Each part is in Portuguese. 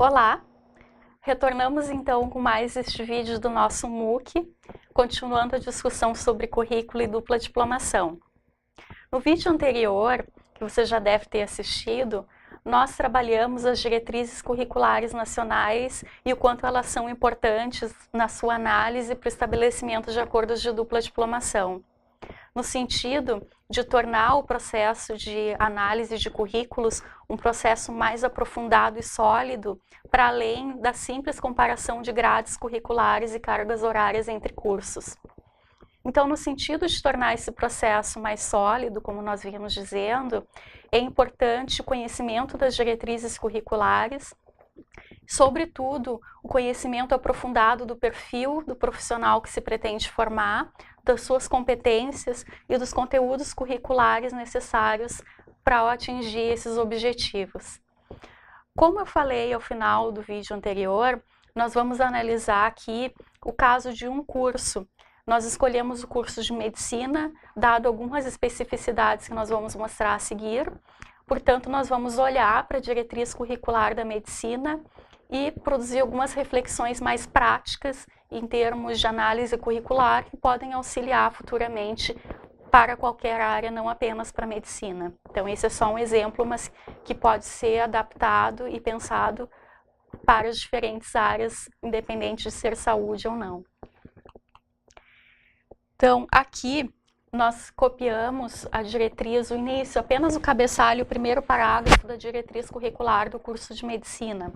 Olá! Retornamos então com mais este vídeo do nosso MOOC, continuando a discussão sobre currículo e dupla diplomação. No vídeo anterior, que você já deve ter assistido, nós trabalhamos as diretrizes curriculares nacionais e o quanto elas são importantes na sua análise para o estabelecimento de acordos de dupla diplomação, no sentido de tornar o processo de análise de currículos um processo mais aprofundado e sólido, para além da simples comparação de grades curriculares e cargas horárias entre cursos. Então, no sentido de tornar esse processo mais sólido, como nós vínhamos dizendo, é importante o conhecimento das diretrizes curriculares, sobretudo o conhecimento aprofundado do perfil do profissional que se pretende formar, das suas competências e dos conteúdos curriculares necessários para atingir esses objetivos. Como eu falei ao final do vídeo anterior, nós vamos analisar aqui o caso de um curso. Nós escolhemos o curso de medicina, dado algumas especificidades que nós vamos mostrar a seguir. Portanto, nós vamos olhar para a diretriz curricular da medicina e produzir algumas reflexões mais práticas em termos de análise curricular que podem auxiliar futuramente para qualquer área, não apenas para a medicina. Então, esse é só um exemplo, mas que pode ser adaptado e pensado para as diferentes áreas, independente de ser saúde ou não. Então, aqui nós copiamos a diretriz, o início, apenas o cabeçalho, o primeiro parágrafo da diretriz curricular do curso de medicina.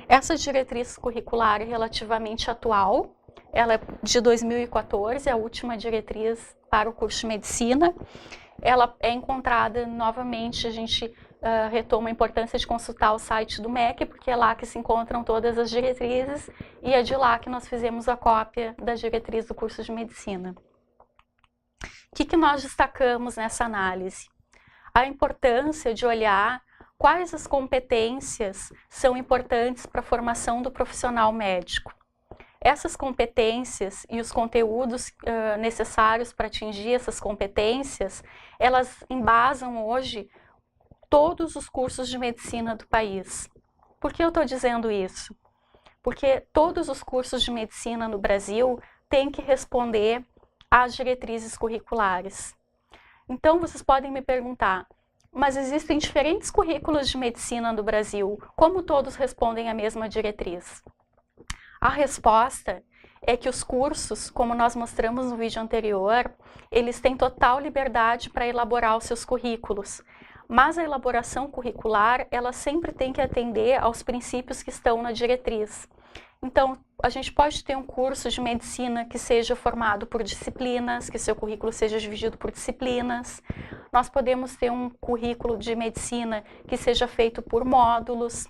Essa diretriz curricular é relativamente atual, ela é de 2014, a última diretriz para o curso de medicina. Ela é encontrada novamente, a gente retoma a importância de consultar o site do MEC, porque é lá que se encontram todas as diretrizes, e é de lá que nós fizemos a cópia da diretriz do curso de medicina. O que nós destacamos nessa análise? A importância de olhar quais as competências são importantes para a formação do profissional médico. Essas competências e os conteúdos necessários para atingir essas competências, elas embasam hoje todos os cursos de medicina do país. Por que eu estou dizendo isso? Porque todos os cursos de medicina no Brasil têm que responder às diretrizes curriculares. Então, vocês podem me perguntar, mas existem diferentes currículos de medicina no Brasil, como todos respondem à mesma diretriz? A resposta é que os cursos, como nós mostramos no vídeo anterior, eles têm total liberdade para elaborar os seus currículos, mas a elaboração curricular, ela sempre tem que atender aos princípios que estão na diretriz. Então, a gente pode ter um curso de medicina que seja formado por disciplinas, que seu currículo seja dividido por disciplinas. Nós podemos ter um currículo de medicina que seja feito por módulos,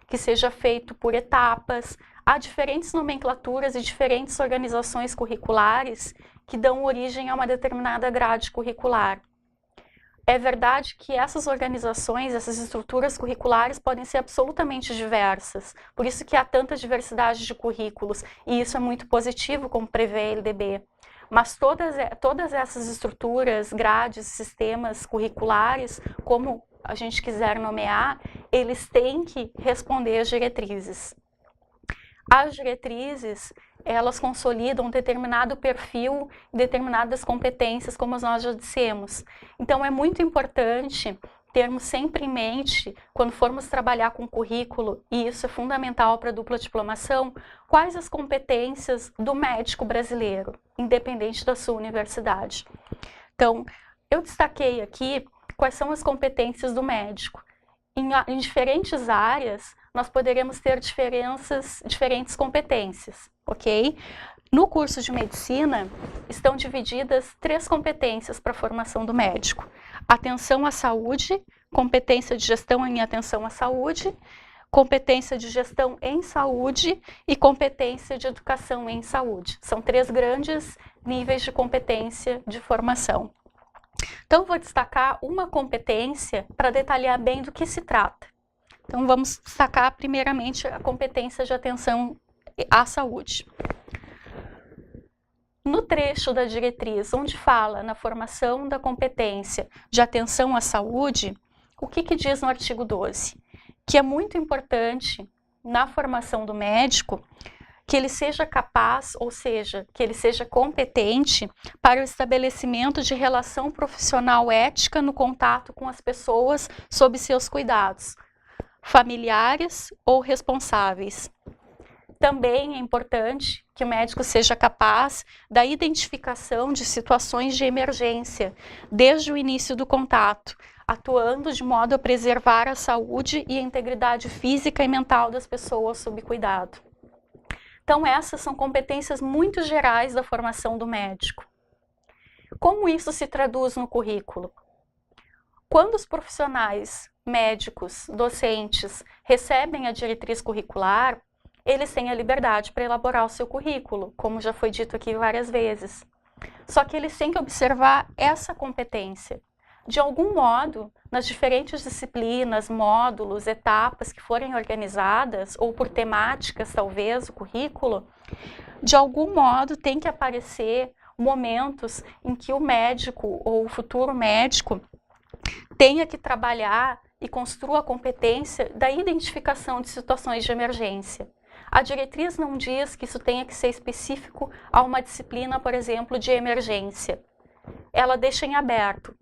que seja feito por etapas. Há diferentes nomenclaturas e diferentes organizações curriculares que dão origem a uma determinada grade curricular. É verdade que essas organizações, essas estruturas curriculares podem ser absolutamente diversas, por isso que há tanta diversidade de currículos, e isso é muito positivo, como prevê a LDB. Mas todas essas estruturas, grades, sistemas curriculares, como a gente quiser nomear, eles têm que responder às diretrizes. As diretrizes, elas consolidam um determinado perfil, determinadas competências, como nós já dissemos. Então, é muito importante termos sempre em mente, quando formos trabalhar com currículo, e isso é fundamental para a dupla diplomação, quais as competências do médico brasileiro, independente da sua universidade. Então, eu destaquei aqui quais são as competências do médico. Em diferentes áreas, nós poderemos ter diferentes competências, ok? No curso de medicina, estão divididas 3 competências para a formação do médico. Atenção à saúde, competência de gestão em atenção à saúde, competência de gestão em saúde e competência de educação em saúde. São 3 grandes níveis de competência de formação. Então, vou destacar uma competência para detalhar bem do que se trata. Então, vamos destacar primeiramente a competência de atenção à saúde. No trecho da diretriz, onde fala na formação da competência de atenção à saúde, o que diz no artigo 12? Que é muito importante na formação do médico que ele seja capaz, ou seja, que ele seja competente para o estabelecimento de relação profissional ética no contato com as pessoas sob seus cuidados, familiares ou responsáveis. Também é importante que o médico seja capaz da identificação de situações de emergência desde o início do contato, atuando de modo a preservar a saúde e a integridade física e mental das pessoas sob cuidado. Então, essas são competências muito gerais da formação do médico. Como isso se traduz no currículo? Quando os profissionais médicos, docentes, recebem a diretriz curricular, eles têm a liberdade para elaborar o seu currículo, como já foi dito aqui várias vezes. Só que eles têm que observar essa competência. De algum modo, nas diferentes disciplinas, módulos, etapas que forem organizadas, ou por temáticas, talvez, o currículo, de algum modo tem que aparecer momentos em que o médico ou o futuro médico tenha que trabalhar e construa a competência da identificação de situações de emergência. A diretriz não diz que isso tenha que ser específico a uma disciplina, por exemplo, de emergência. Ela deixa em aberto.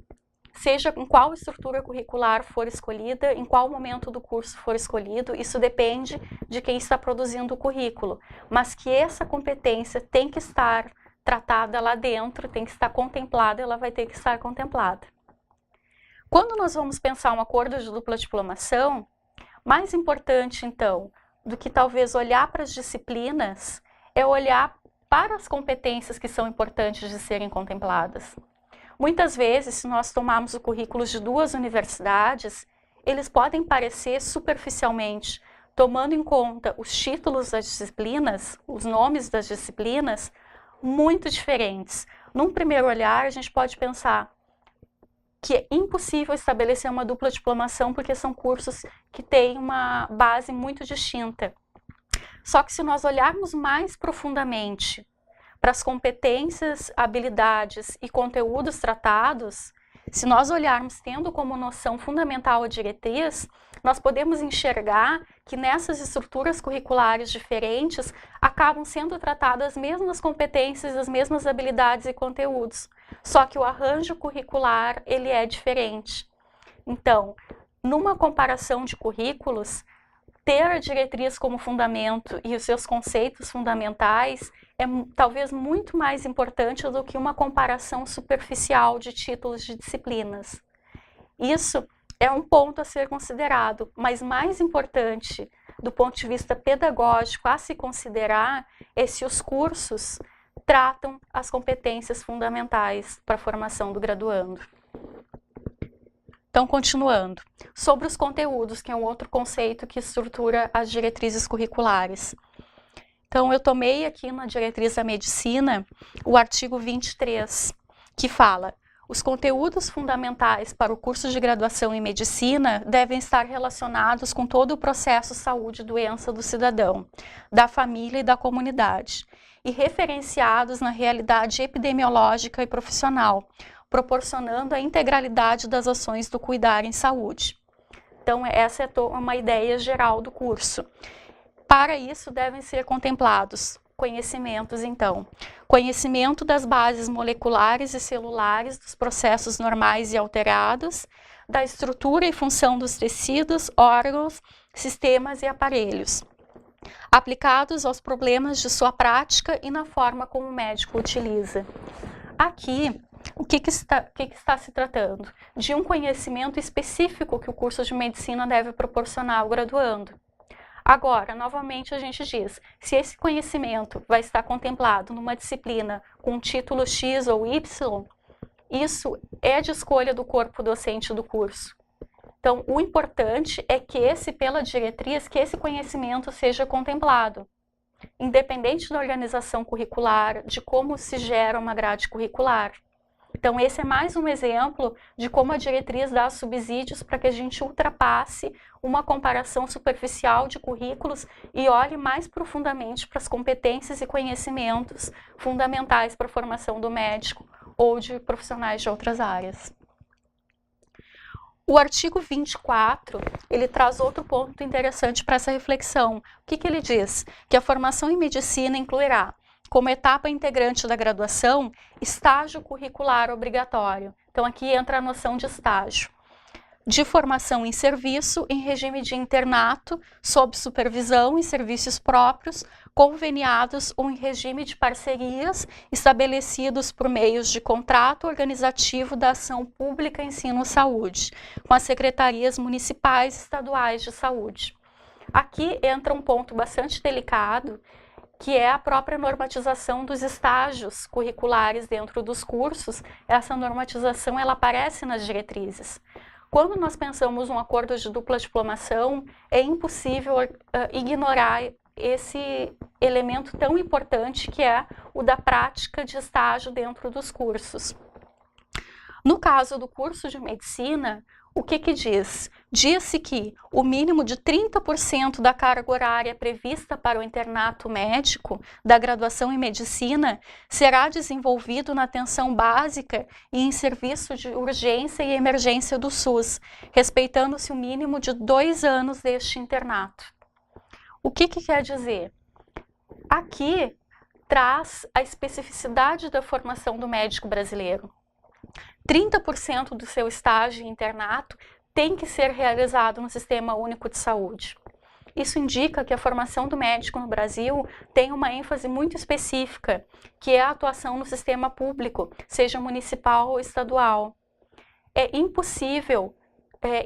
Seja em qual estrutura curricular for escolhida, em qual momento do curso for escolhido, isso depende de quem está produzindo o currículo, mas que essa competência tem que estar tratada lá dentro, tem que estar contemplada, ela vai ter que estar contemplada. Quando nós vamos pensar um acordo de dupla diplomação, mais importante então do que talvez olhar para as disciplinas, é olhar para as competências que são importantes de serem contempladas. Muitas vezes, se nós tomarmos o currículo de duas universidades, eles podem parecer superficialmente, tomando em conta os títulos das disciplinas, os nomes das disciplinas, muito diferentes. Num primeiro olhar, a gente pode pensar que é impossível estabelecer uma dupla diplomação porque são cursos que têm uma base muito distinta. Só que se nós olharmos mais profundamente para as competências, habilidades e conteúdos tratados, se nós olharmos tendo como noção fundamental a diretriz, nós podemos enxergar que nessas estruturas curriculares diferentes acabam sendo tratadas as mesmas competências, as mesmas habilidades e conteúdos, só que o arranjo curricular ele é diferente. Então, numa comparação de currículos, ter a diretriz como fundamento e os seus conceitos fundamentais é talvez muito mais importante do que uma comparação superficial de títulos de disciplinas. Isso é um ponto a ser considerado, mas mais importante do ponto de vista pedagógico a se considerar é se os cursos tratam as competências fundamentais para a formação do graduando. Então, continuando, sobre os conteúdos, que é um outro conceito que estrutura as diretrizes curriculares. Então, eu tomei aqui na diretriz da medicina o artigo 23, que fala: os conteúdos fundamentais para o curso de graduação em medicina devem estar relacionados com todo o processo saúde e doença do cidadão, da família e da comunidade, e referenciados na realidade epidemiológica e profissional, proporcionando a integralidade das ações do cuidar em saúde. Então, essa é uma ideia geral do curso. Para isso, devem ser contemplados conhecimentos, então. Conhecimento das bases moleculares e celulares dos processos normais e alterados, da estrutura e função dos tecidos, órgãos, sistemas e aparelhos, aplicados aos problemas de sua prática e na forma como o médico utiliza. Aqui, o que está se tratando? De um conhecimento específico que o curso de medicina deve proporcionar ao graduando. Agora, novamente a gente diz, se esse conhecimento vai estar contemplado numa disciplina com título X ou Y, isso é de escolha do corpo docente do curso. Então, o importante é que pela diretriz, que esse conhecimento seja contemplado, independente da organização curricular, de como se gera uma grade curricular. Então, esse é mais um exemplo de como a diretriz dá subsídios para que a gente ultrapasse uma comparação superficial de currículos e olhe mais profundamente para as competências e conhecimentos fundamentais para a formação do médico ou de profissionais de outras áreas. O artigo 24, ele traz outro ponto interessante para essa reflexão. O que ele diz? Que a formação em medicina incluirá, como etapa integrante da graduação, estágio curricular obrigatório. Então, aqui entra a noção de estágio. De formação em serviço, em regime de internato, sob supervisão, em serviços próprios, conveniados ou em regime de parcerias estabelecidos por meios de contrato organizativo da ação pública ensino-saúde, com as secretarias municipais e estaduais de saúde. Aqui entra um ponto bastante delicado, que é a própria normatização dos estágios curriculares dentro dos cursos. Essa normatização ela aparece nas diretrizes. Quando nós pensamos um acordo de dupla diplomação, é impossível ignorar esse elemento tão importante que é o da prática de estágio dentro dos cursos. No caso do curso de medicina, o que diz? Diz-se que o mínimo de 30% da carga horária prevista para o internato médico da graduação em medicina será desenvolvido na atenção básica e em serviço de urgência e emergência do SUS, respeitando-se o mínimo de 2 anos deste internato. O que quer dizer? Aqui traz a especificidade da formação do médico brasileiro. 30% do seu estágio em internato tem que ser realizado no Sistema Único de Saúde. Isso indica que a formação do médico no Brasil tem uma ênfase muito específica, que é a atuação no sistema público, seja municipal ou estadual. É impossível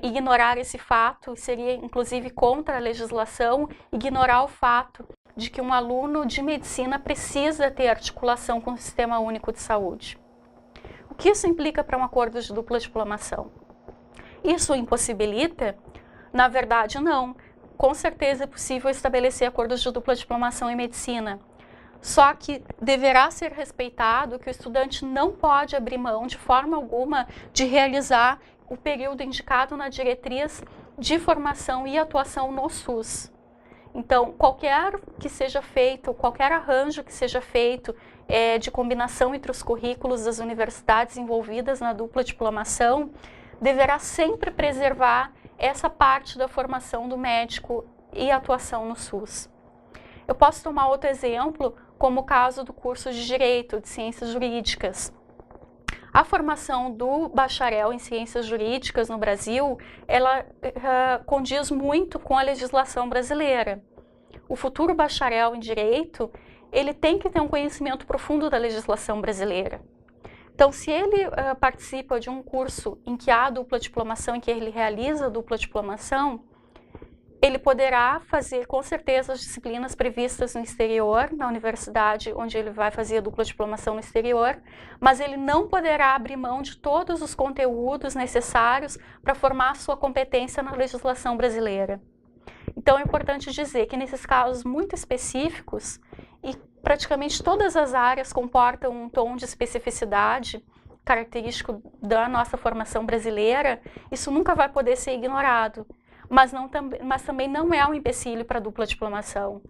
ignorar esse fato, seria inclusive contra a legislação, ignorar o fato de que um aluno de medicina precisa ter articulação com o Sistema Único de Saúde. O que isso implica para um acordo de dupla diplomação? Isso impossibilita? Na verdade, não. Com certeza é possível estabelecer acordos de dupla diplomação em medicina. Só que deverá ser respeitado que o estudante não pode abrir mão de forma alguma de realizar o período indicado na diretriz de formação e atuação no SUS. Então, qualquer que seja feito, qualquer arranjo que seja feito de combinação entre os currículos das universidades envolvidas na dupla diplomação, deverá sempre preservar essa parte da formação do médico e atuação no SUS. Eu posso tomar outro exemplo, como o caso do curso de Direito, de Ciências Jurídicas. A formação do bacharel em Ciências Jurídicas no Brasil, ela condiz muito com a legislação brasileira. O futuro bacharel em Direito, ele tem que ter um conhecimento profundo da legislação brasileira. Então, se ele participa de um curso em que há dupla diplomação, em que ele realiza a dupla diplomação, ele poderá fazer, com certeza, as disciplinas previstas no exterior, na universidade onde ele vai fazer a dupla diplomação no exterior, mas ele não poderá abrir mão de todos os conteúdos necessários para formar sua competência na legislação brasileira. Então, é importante dizer que, nesses casos muito específicos, e praticamente todas as áreas comportam um tom de especificidade característico da nossa formação brasileira, isso nunca vai poder ser ignorado. Mas também não é um empecilho para a dupla diplomação.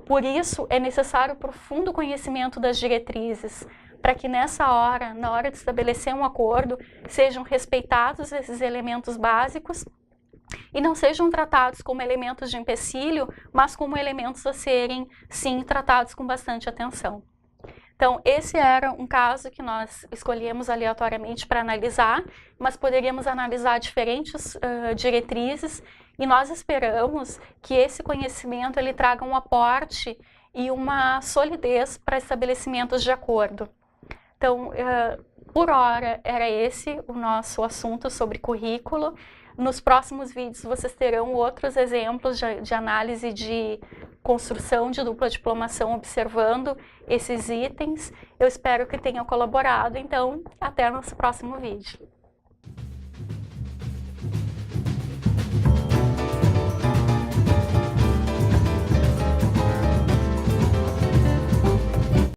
Por isso, é necessário profundo conhecimento das diretrizes, para que nessa hora, na hora de estabelecer um acordo, sejam respeitados esses elementos básicos e não sejam tratados como elementos de empecilho, mas como elementos a serem, sim, tratados com bastante atenção. Então, esse era um caso que nós escolhemos aleatoriamente para analisar, mas poderíamos analisar diferentes diretrizes, e nós esperamos que esse conhecimento ele traga um aporte e uma solidez para estabelecimentos de acordo. Então, por hora, era esse o nosso assunto sobre currículo. Nos próximos vídeos vocês terão outros exemplos de análise de construção de dupla diplomação observando esses itens. Eu espero que tenham colaborado, então até o nosso próximo vídeo.